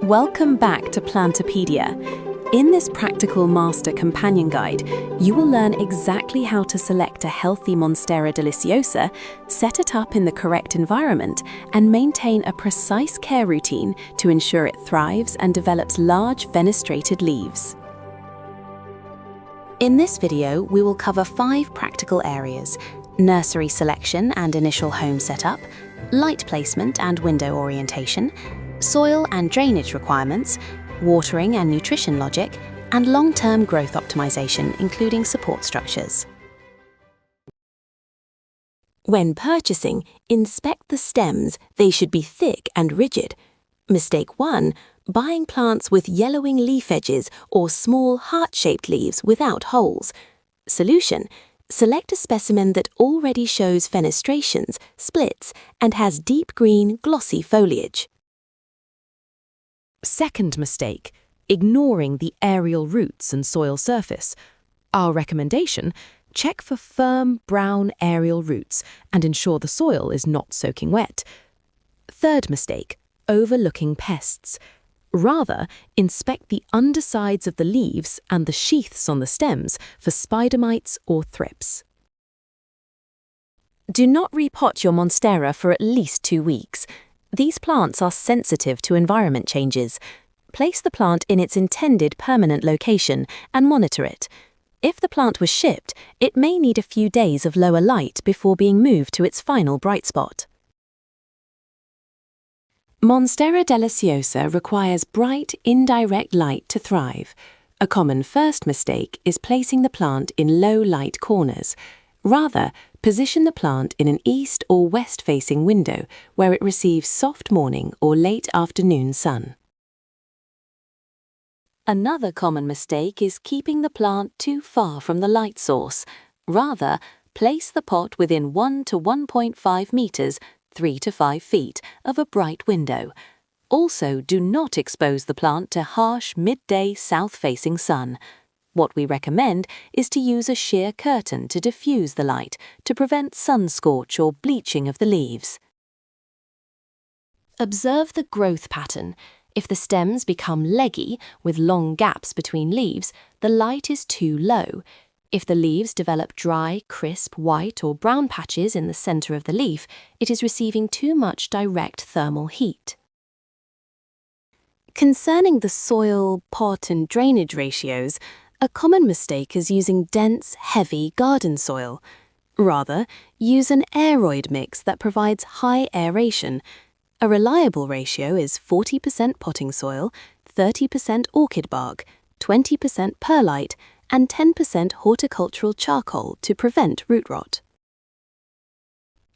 Welcome back to Plantopedia. In this practical master companion guide, you will learn exactly how to select a healthy Monstera Deliciosa, set it up in the correct environment, and maintain a precise care routine to ensure it thrives and develops large fenestrated leaves. In this video, we will cover 5 practical areas: nursery selection and initial home setup, light placement and window orientation, soil and drainage requirements, watering and nutrition logic, and long-term growth optimization, including support structures. When purchasing, inspect the stems. They should be thick and rigid. Mistake 1, buying plants with yellowing leaf edges or small heart-shaped leaves without holes. Solution: select a specimen that already shows fenestrations, splits, and has deep green, glossy foliage. Second mistake, ignoring the aerial roots and soil surface. Our recommendation: check for firm, brown aerial roots and ensure the soil is not soaking wet. Third mistake, overlooking pests. Rather, inspect the undersides of the leaves and the sheaths on the stems for spider mites or thrips. Do not repot your Monstera for at least 2 weeks. These plants are sensitive to environment changes. Place the plant in its intended permanent location and monitor it. If the plant was shipped, it may need a few days of lower light before being moved to its final bright spot. Monstera Deliciosa requires bright, indirect light to thrive. A common first mistake is placing the plant in low-light corners. Rather, position the plant in an east or west-facing window where it receives soft morning or late afternoon sun. Another common mistake is keeping the plant too far from the light source. Rather, place the pot within 1 to 1.5 meters, 3 to 5 feet, of a bright window. Also, do not expose the plant to harsh midday south-facing sun. What we recommend is to use a sheer curtain to diffuse the light to prevent sun scorch or bleaching of the leaves. Observe the growth pattern. If the stems become leggy with long gaps between leaves, the light is too low. If the leaves develop dry, crisp, white or brown patches in the center of the leaf, it is receiving too much direct thermal heat. Concerning the soil, pot and drainage ratios, a common mistake is using dense, heavy garden soil. Rather, use an aeroid mix that provides high aeration. A reliable ratio is 40% potting soil, 30% orchid bark, 20% perlite, and 10% horticultural charcoal to prevent root rot.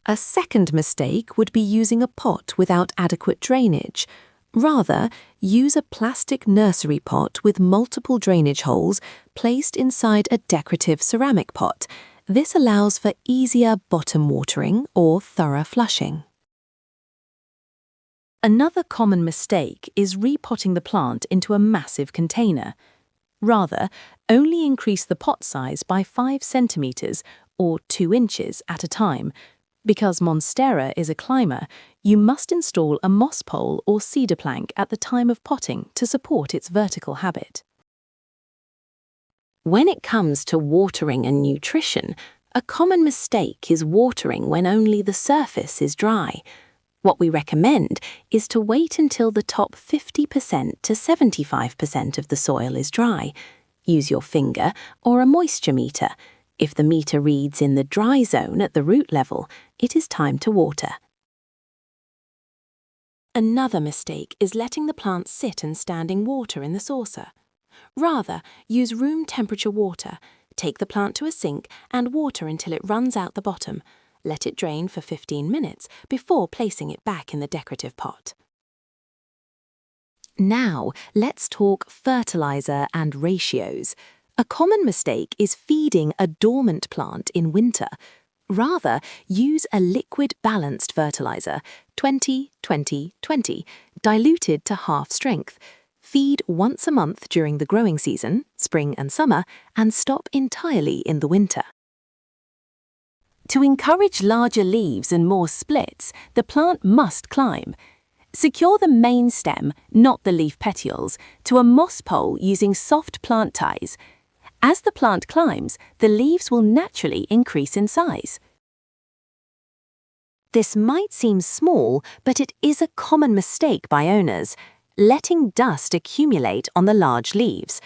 A second mistake would be using a pot without adequate drainage. Rather, use a plastic nursery pot with multiple drainage holes placed inside a decorative ceramic pot. This allows for easier bottom watering or thorough flushing. Another common mistake is repotting the plant into a massive container. Rather, only increase the pot size by 5 centimeters or 2 inches at a time. Because Monstera is a climber, you must install a moss pole or cedar plank at the time of potting to support its vertical habit. When it comes to watering and nutrition, a common mistake is watering when only the surface is dry. What we recommend is to wait until the top 50% to 75% of the soil is dry. Use your finger or a moisture meter. If the meter reads in the dry zone at the root level, it is time to water. Another mistake is letting the plant sit in standing water in the saucer. Rather, use room temperature water. Take the plant to a sink and water until it runs out the bottom. Let it drain for 15 minutes before placing it back in the decorative pot. Now, let's talk fertilizer and ratios. A common mistake is feeding a dormant plant in winter. Rather, use a liquid-balanced fertilizer, 20-20-20, diluted to half strength. Feed once a month during the growing season, spring and summer, and stop entirely in the winter. To encourage larger leaves and more splits, the plant must climb. Secure the main stem, not the leaf petioles, to a moss pole using soft plant ties. As the plant climbs, the leaves will naturally increase in size. This might seem small, but it is a common mistake by owners, letting dust accumulate on the large leaves.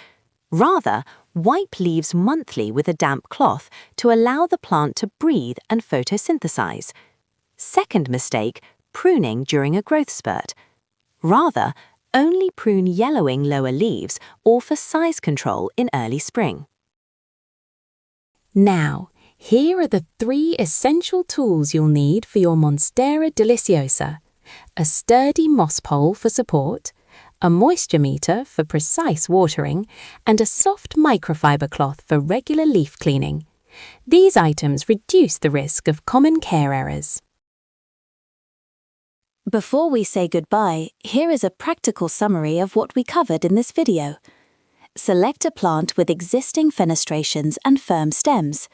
Rather, wipe leaves monthly with a damp cloth to allow the plant to breathe and photosynthesize. Second mistake, pruning during a growth spurt. Rather, only prune yellowing lower leaves or for size control in early spring. Now, here are the 3 essential tools you'll need for your Monstera Deliciosa: a sturdy moss pole for support, a moisture meter for precise watering, and a soft microfiber cloth for regular leaf cleaning. These items reduce the risk of common care errors. Before we say goodbye, here is a practical summary of what we covered in this video. Select a plant with existing fenestrations and firm stems.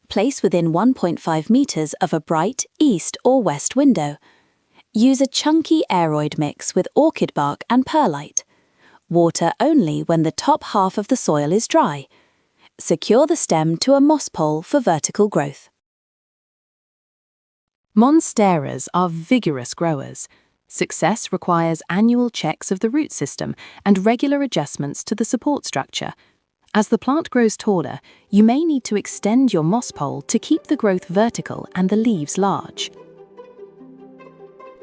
Place within 1.5 meters of a bright east or west window. Use a chunky aeroid mix with orchid bark and perlite. Water only when the top half of the soil is dry. Secure the stem to a moss pole for vertical growth. Monsteras are vigorous growers. Success requires annual checks of the root system and regular adjustments to the support structure. As the plant grows taller, you may need to extend your moss pole to keep the growth vertical and the leaves large.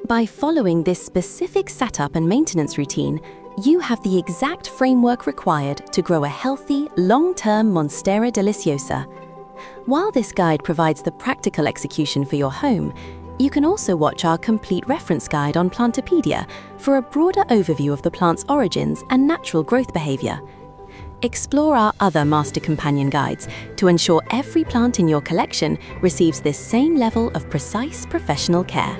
By following this specific setup and maintenance routine, you have the exact framework required to grow a healthy, long-term Monstera Deliciosa. While this guide provides the practical execution for your home, you can also watch our complete reference guide on Plantopedia for a broader overview of the plant's origins and natural growth behavior. Explore our other master companion guides to ensure every plant in your collection receives this same level of precise professional care.